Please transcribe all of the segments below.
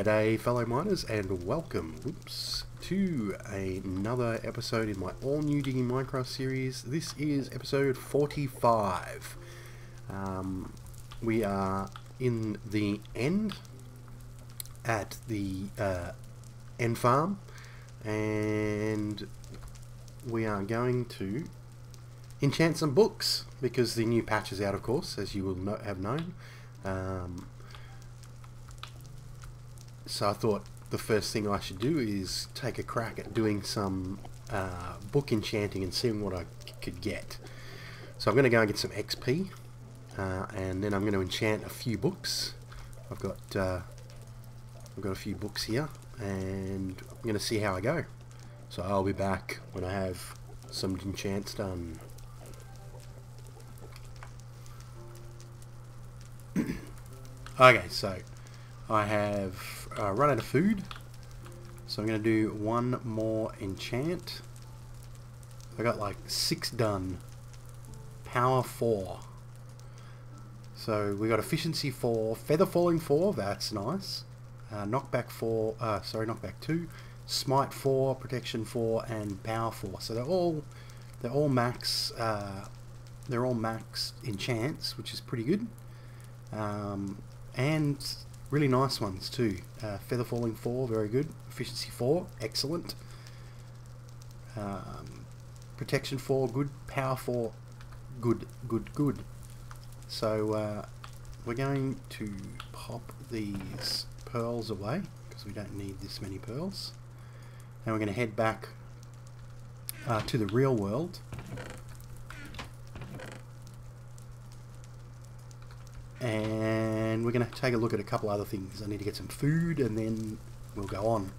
G'day fellow miners and welcome to another episode in my all new Digging Minecraft series. This is episode 45. We are in the end at the end farm, and we are going to enchant some books because the new patch is out, of course, as you will have known. So I thought the first thing I should do is take a crack at doing some book enchanting and seeing what I could get. So I'm going to go and get some XP, and then I'm going to enchant a few books. I've got a few books here, and I'm going to see how I go. So I'll be back when I have some enchants done. Okay, so I have run out of food, so I'm going to do one more enchant. I got like 6 done. Power 4. So we got efficiency 4, feather falling 4, that's nice. Knockback 4, knockback 2, smite 4, protection 4, and power 4. So they're all max enchants, which is pretty good. And really nice ones too. Feather falling 4, very good. Efficiency 4, excellent. Protection 4, good. Power 4, good. So we're going to pop these pearls away because we don't need this many pearls. And we're going to head back to the real world. And we're going to take a look at a couple other things. I need to get some food and then we'll go on.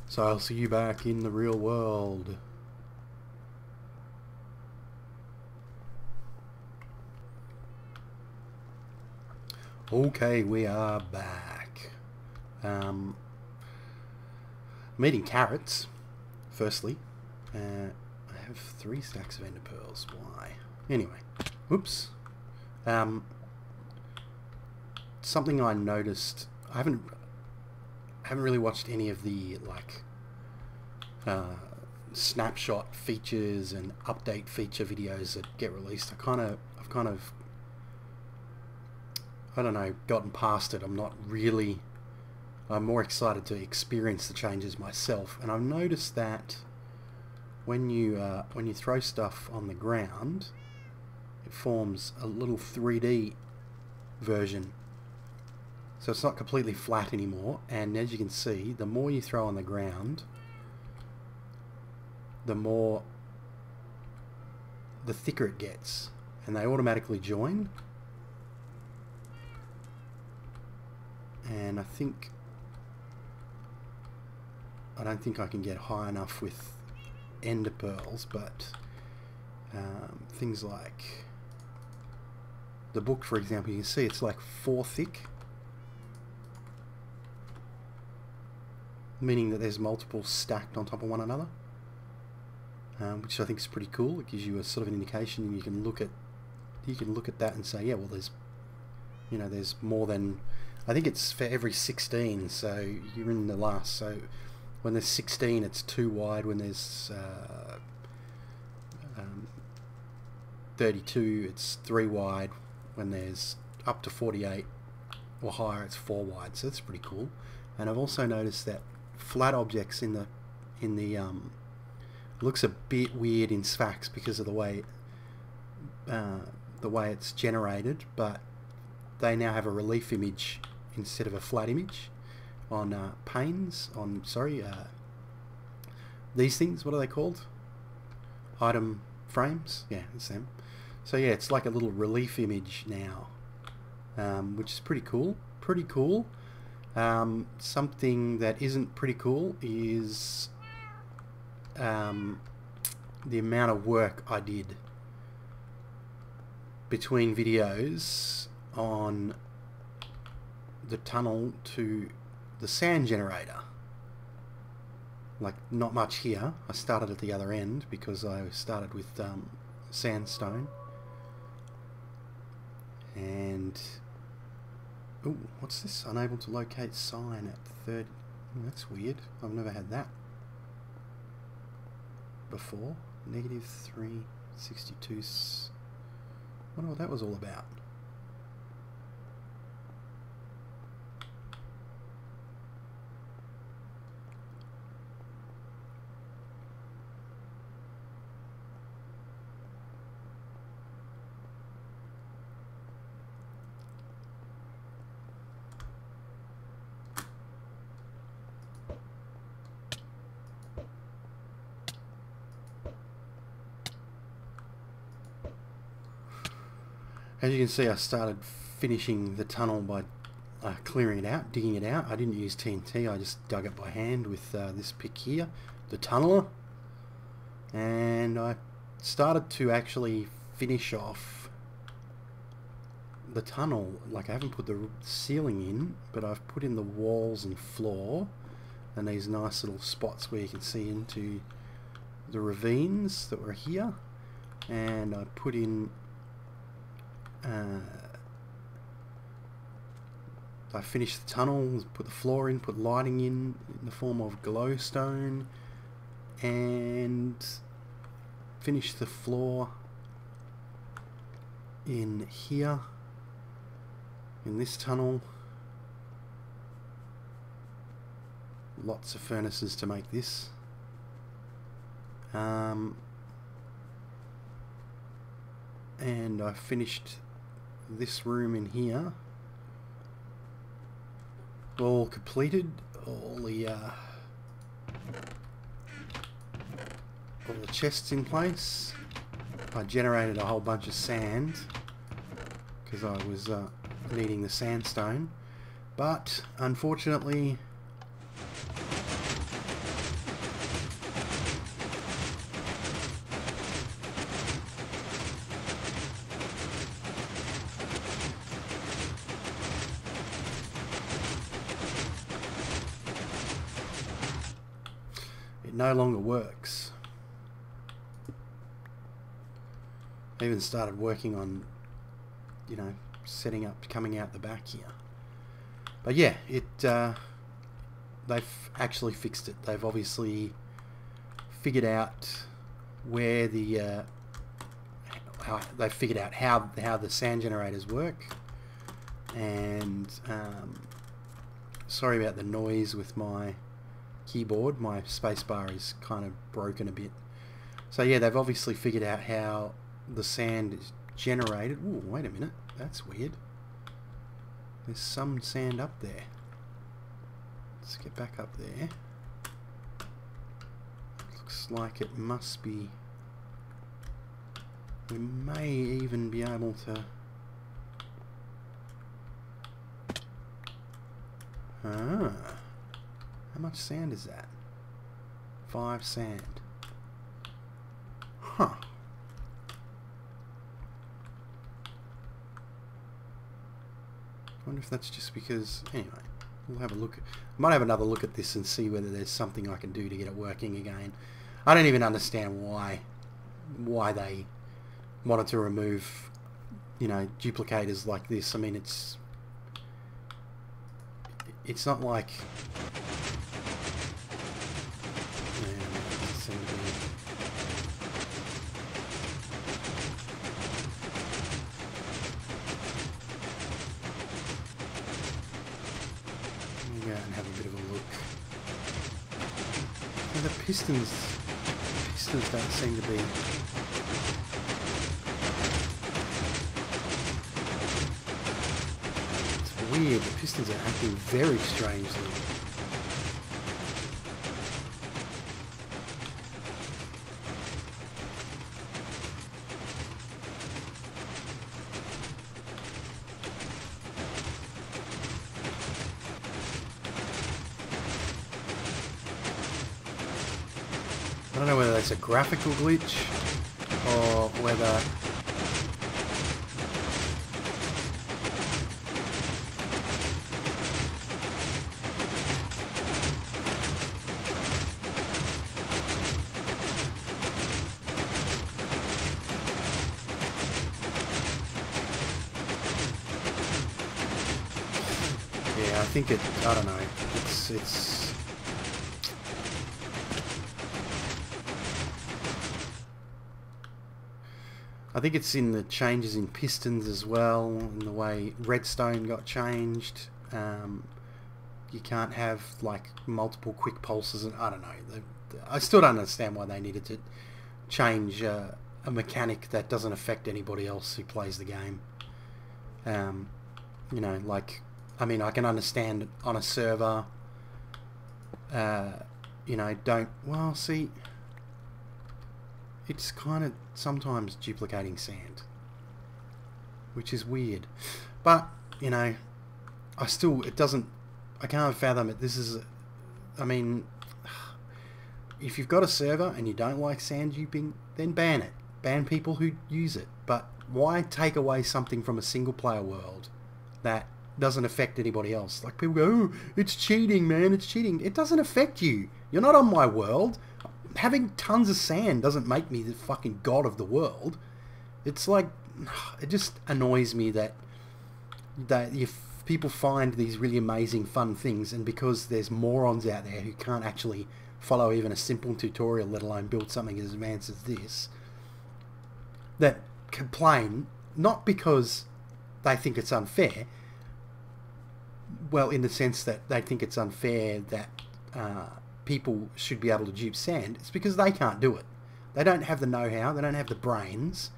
So I'll see you back in the real world. Okay, we are back. I'm eating carrots, firstly. I have 3 stacks of ender pearls. Why? Anyway, oops. Something I noticed, I haven't really watched any of the snapshot features and update feature videos that get released. I've kind of I don't know, gotten past it. I'm more excited to experience the changes myself. And I've noticed that when you throw stuff on the ground, it forms a little 3D version. So it's not completely flat anymore, and as you can see, the more you throw on the ground, the thicker it gets, and they automatically join. And I don't think I can get high enough with ender pearls, but things like the book, for example, you can see it's like 4 thick. Meaning that there's multiple stacked on top of one another, which I think is pretty cool. It gives you a sort of an indication, and you can look at that and say, yeah, well, there's more than, I think it's for every 16. So you're in the last. So when there's 16, it's 2 wide. When there's 32, it's 3 wide. When there's up to 48 or higher, it's 4 wide. So that's pretty cool. And I've also noticed that flat objects in the looks a bit weird in Sphax because of the way it's generated, but they now have a relief image instead of a flat image on panes. These things, what are they called? Item frames? Yeah, it's them. So yeah, it's like a little relief image now, which is pretty cool. Something that isn't pretty cool is the amount of work I did between videos on the tunnel to the sand generator. Like, not much here. I started at the other end because I started with sandstone, and Ooh, what's this? Unable to locate sign at 30. That's weird. I've never had that before. Negative 362. Wonder what that was all about. As you can see, I started finishing the tunnel by clearing it out, digging it out. I didn't use TNT, I just dug it by hand with this pick here, the tunneler. And I started to actually finish off the tunnel. Like, I haven't put the ceiling in, but I've put in the walls and floor, and these nice little spots where you can see into the ravines that were here. And I put in I finished the tunnel, put the floor in, put lighting in the form of glowstone, and finished the floor in here, in this tunnel. Lots of furnaces to make this. And I finished this room in here, all completed, all the chests in place. I generated a whole bunch of sand because I was needing the sandstone, but unfortunately it no longer works. I even started working on, you know, setting up, coming out the back here. But yeah, they've actually fixed it. They've obviously figured out where the they've figured out how the sand generators work. And sorry about the noise with my keyboard. My spacebar is kind of broken a bit. So yeah, they've obviously figured out how the sand is generated. Ooh, wait a minute, that's weird. There's some sand up there. Let's get back up there. Looks like it must be... we may even be able to... ah. How much sand is that? 5 sand. Huh. I wonder if that's just because... anyway, we'll have a look. I might have another look at this and see whether there's something I can do to get it working again. I don't even understand why they wanted to remove, you know, duplicators like this. I mean, it's not like... and have a bit of a look. And the pistons don't seem to be... it's weird, the pistons are acting very strangely. I don't know whether that's a graphical glitch or whether... Yeah, I think it, I don't know, it's... I think it's in the changes in pistons as well, in the way redstone got changed. You can't have like multiple quick pulses, and I don't know. I still don't understand why they needed to change a mechanic that doesn't affect anybody else who plays the game. You know, like, I mean, I can understand on a server, you know, well, see, it's kind of sometimes duplicating sand, which is weird. But, you know, I can't fathom it. This is, I mean, if you've got a server and you don't like sand duping, then ban it. Ban people who use it. But why take away something from a single player world that doesn't affect anybody else? Like, people go, oh, it's cheating, man, it's cheating. It doesn't affect you. You're not on my world. Having tons of sand doesn't make me the fucking god of the world. It's like, it just annoys me that if people find these really amazing fun things, and because there's morons out there who can't actually follow even a simple tutorial, let alone build something as advanced as this, that complain, not because they think it's unfair, well, in the sense that they think it's unfair that people should be able to dupe sand, it's because they can't do it. They don't have the know-how, they don't have the brains,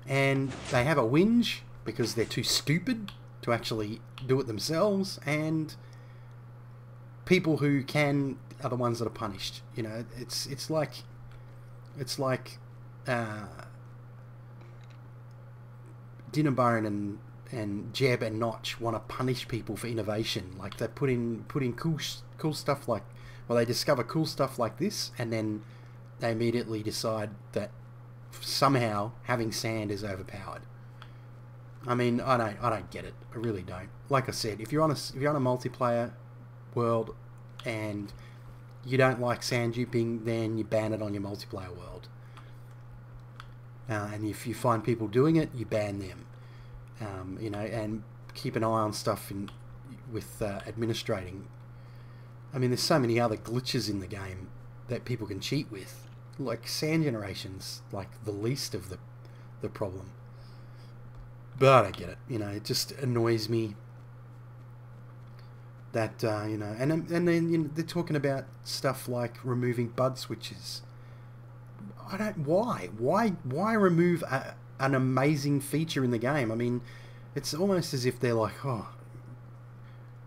and they have a whinge because they're too stupid to actually do it themselves, and people who can are the ones that are punished. You know, it's like Dinnerbone and Jeb and Notch want to punish people for innovation. Like, they put in cool stuff, like, well, they discover cool stuff like this, and then they immediately decide that somehow having sand is overpowered. I mean, I don't get it. I really don't. Like I said, if you're on a multiplayer world and you don't like sand duping, then you ban it on your multiplayer world. And if you find people doing it, you ban them. You know, and keep an eye on stuff with administrating. I mean, there's so many other glitches in the game that people can cheat with. Like, sand generation's like the least of the problem. But I don't get it. You know, it just annoys me that, you know, and then, you know, they're talking about stuff like removing bud switches. Why remove an amazing feature in the game? I mean, it's almost as if they're like, oh,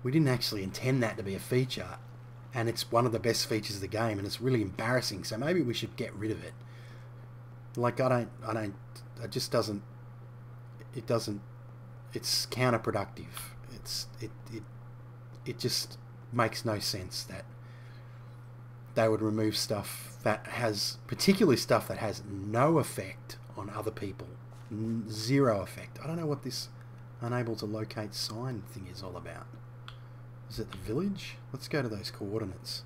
we didn't actually intend that to be a feature, and it's one of the best features of the game, and it's really embarrassing, so maybe we should get rid of it. Like, it doesn't, it's counterproductive. It just makes no sense that they would remove stuff that has, particularly stuff that has no effect on other people. Zero effect. I don't know what this unable to locate sign thing is all about. Is it the village? Let's go to those coordinates.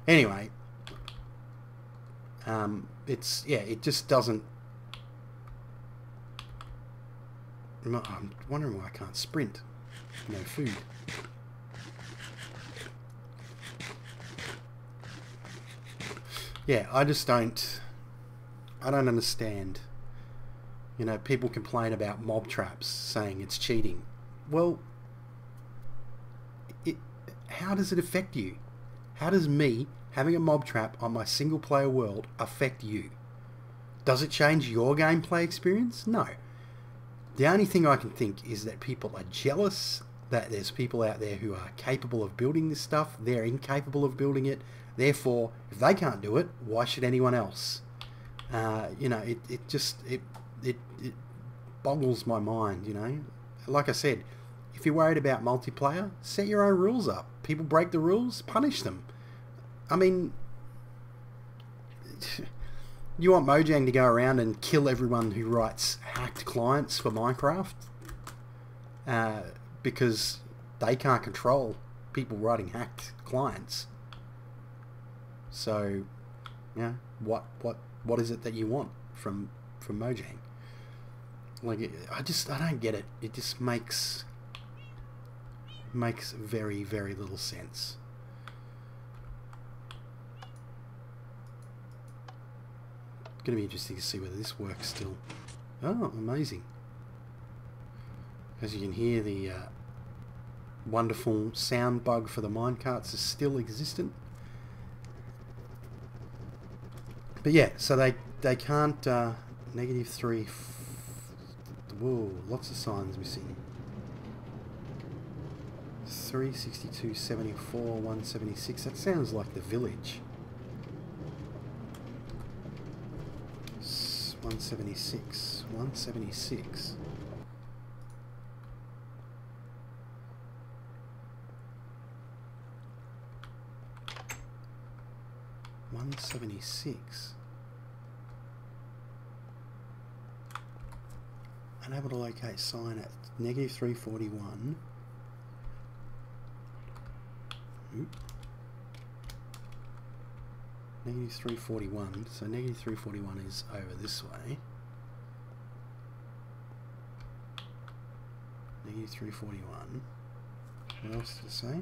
Anyway, it just doesn't. I'm wondering why I can't sprint. No food. Yeah, I don't understand. You know, people complain about mob traps, saying it's cheating. Well, how does it affect you? How does me having a mob trap on my single player world affect you? Does it change your gameplay experience? No. The only thing I can think is that people are jealous that there's people out there who are capable of building this stuff. They're incapable of building it. Therefore, if they can't do it, why should anyone else? You know, it boggles my mind, you know. Like I said, if you're worried about multiplayer, set your own rules up. People break the rules, punish them. I mean, you want Mojang to go around and kill everyone who writes hacked clients for Minecraft? Because they can't control people writing hacked clients. So, yeah, what what is it that you want from Mojang? Like, I don't get it. It just makes very, very little sense. It's going to be interesting to see whether this works still. Oh, amazing. As you can hear, the wonderful sound bug for the minecarts is still existent. But yeah, so they can't -3. Whoa, lots of signs missing. 362, 74, 176. That sounds like the village. 176, 176. Unable to locate sign at -341. -341. So -341 is over this way. -341. What else did it say?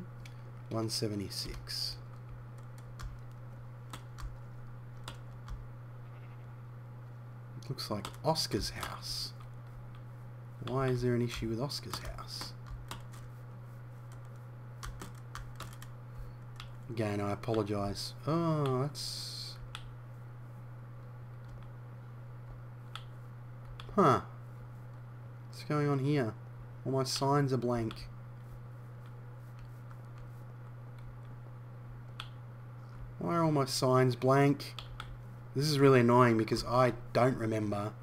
176. It looks like Oscar's house. Why is there an issue with Oscar's house? Again, I apologise. Oh, that's... Huh. What's going on here? All my signs are blank. Why are all my signs blank? This is really annoying because I don't remember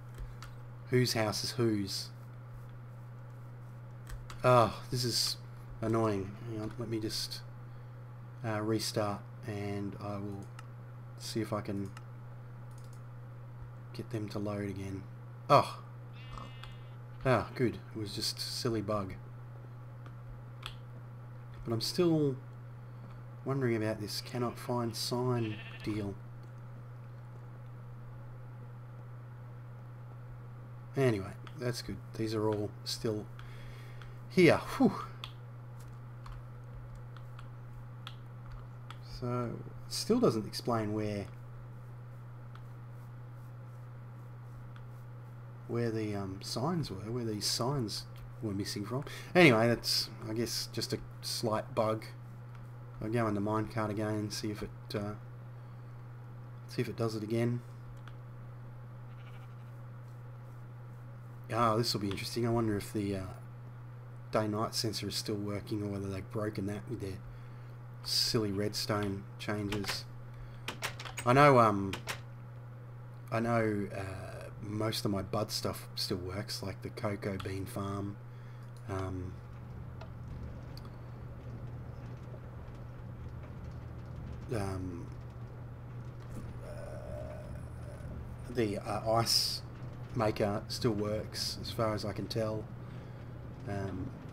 whose house is whose. Oh, this is annoying. Hang on, let me just restart and I will see if I can get them to load again. Oh, good. It was just a silly bug. But I'm still wondering about this cannot find sign deal. Anyway, that's good. These are all still here. Whew. So, it still doesn't explain where the signs were, where these signs were missing from. Anyway, that's, I guess, just a slight bug. I'll go in the minecart again and see if it does it again. Ah, this will be interesting. I wonder if the day-night sensor is still working or whether they've broken that with their silly redstone changes. I know most of my bud stuff still works, like the cocoa bean farm. The ice maker still works as far as I can tell.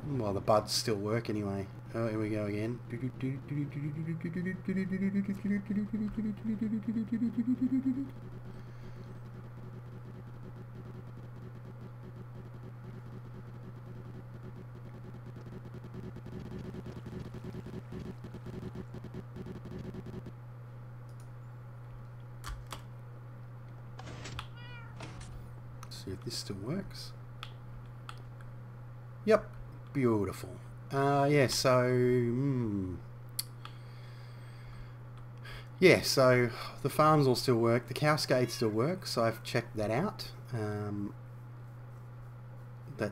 Well, the buds still work anyway. Oh, here we go again. See if this still works. Yep, beautiful. Yeah, so yeah, so the farms all still work. The cascade still works. So I've checked that out. That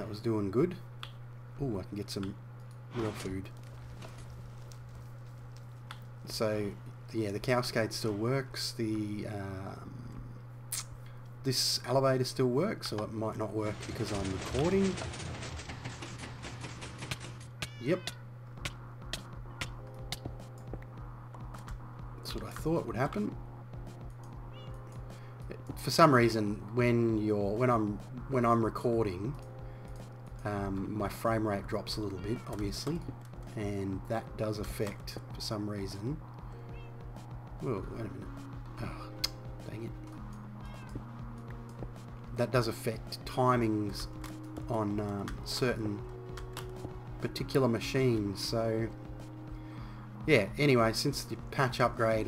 was doing good. Oh, I can get some real food. So yeah, the cascade still works. The this elevator still works, so it might not work because I'm recording. Yep. That's what I thought would happen. For some reason, when I'm recording, my frame rate drops a little bit, obviously, and that does affect, for some reason. Whoa, wait a minute. Oh, Dang it. That does affect timings on certain particular machines, so yeah. Anyway, since the patch upgrade,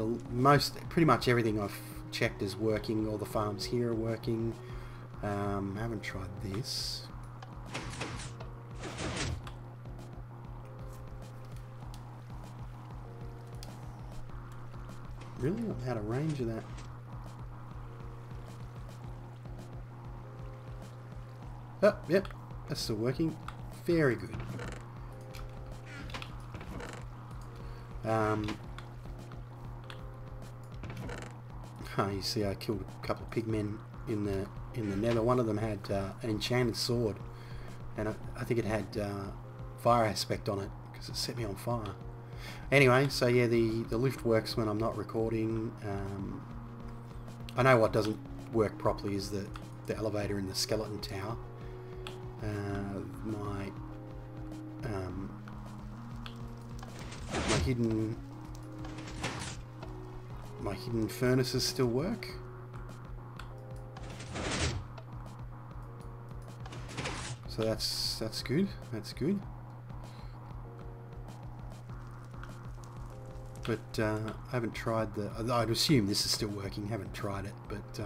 pretty much everything I've checked is working. All the farms here are working. Haven't tried this. Really? I'm out of range of that. Oh, yep. That's still working. Very good. You see I killed a couple of pigmen in the nether. One of them had an enchanted sword, and I think it had fire aspect on it because it set me on fire. Anyway, so yeah, the lift works when I'm not recording. I know what doesn't work properly is the elevator in the skeleton tower. My hidden furnaces still work. So that's good. That's good. But I haven't tried I'd assume this is still working. Haven't tried it, but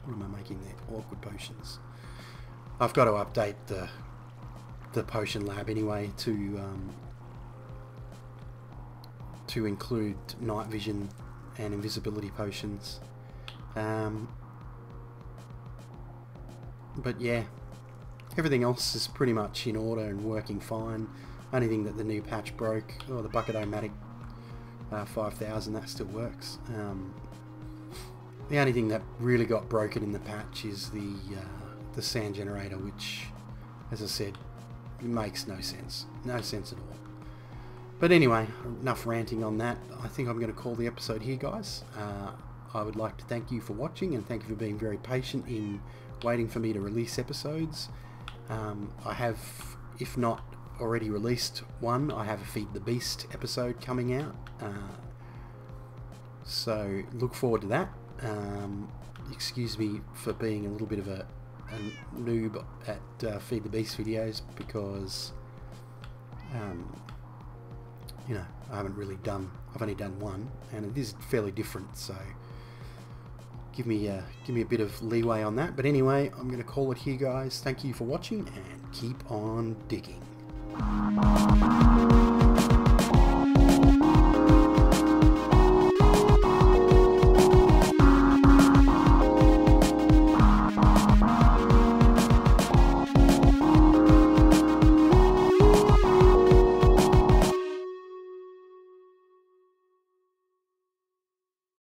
what am I making there? Awkward potions. I've got to update the potion lab anyway to include night vision and invisibility potions. But yeah, everything else is pretty much in order and working fine. Only thing that the new patch broke, the Bucket-O-Matic 5000, that still works. The only thing that really got broken in the patch is the sand generator, which, as I said, makes no sense. No sense at all. But anyway, enough ranting on that. I think I'm going to call the episode here, guys. I would like to thank you for watching, and thank you for being very patient in waiting for me to release episodes. I have, if not already released one, I have a Feed the Beast episode coming out. So look forward to that. Excuse me for being a little bit of a noob at Feed the Beast videos, because you know, I've only done one, and it is fairly different, so give me a bit of leeway on that. But anyway, I'm going to call it here, guys. Thank you for watching, and keep on digging.